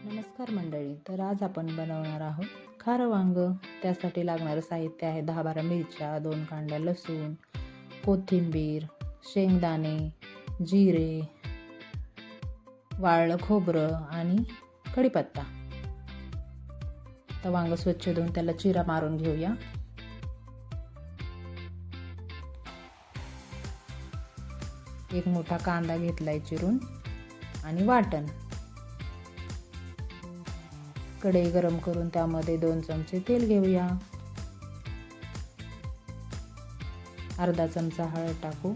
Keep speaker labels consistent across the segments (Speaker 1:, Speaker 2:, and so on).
Speaker 1: नमस्कार मंडळी. तर आज आपण बनवणार आहोत खारं वांग. त्यासाठी लागणारं साहित्य आहे 10-12 मिरच्या, 2 कांड्या लसूण, कोथिंबीर, शेंगदाणे, जिरे, वाळलं खोबरं आणि कढीपत्ता. तर वांग स्वच्छ धुवून त्याला चिरा मारून घेऊया. एक मोठा कांदा घेतलाय चिरून आणि वाटण. कढई गरम करून त्यामध्ये 2 चमचे तेल घेऊया. अर्धा चमचा हळद टाकू.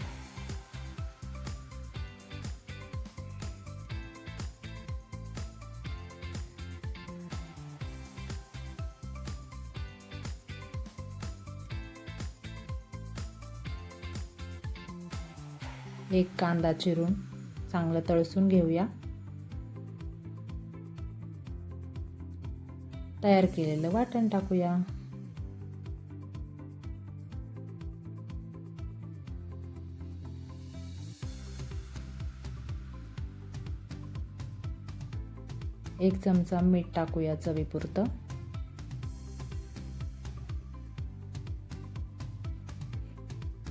Speaker 1: एक कांदा चिरून चांगलं तळसून घेऊया. तयार केलेलं वाटण टाकूया. एक चमचा मीठ टाकूया चवीपुरतं.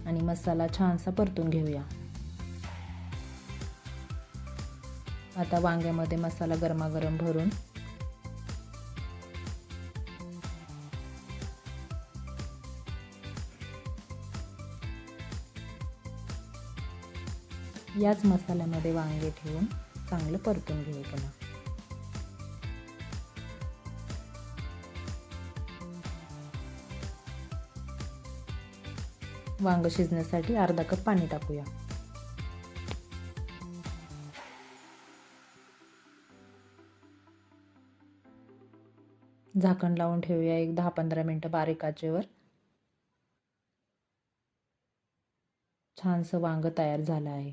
Speaker 1: आणि मसाला छानसा परतून घेऊया. आता वांग्यामध्ये मसाला गरमागरम भरून याच मसाल्यामध्ये वांगे ठेवून चांगलं परतून घेऊ पुन्हा. वांग शिजण्यासाठी अर्धा कप पाणी टाकूया. झाकण लावून ठेवूया. एक 10-15 मिनिटं बारीक आचेवर. छानसं वांग तयार झालं आहे.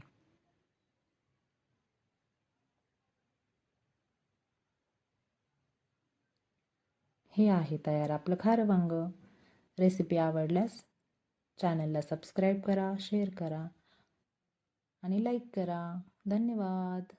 Speaker 1: हे आहे तयार आपलं खारं वांग. रेसिपी आवडल्यास चॅनलला सबस्क्राईब करा, शेअर करा आणि लाईक करा. धन्यवाद.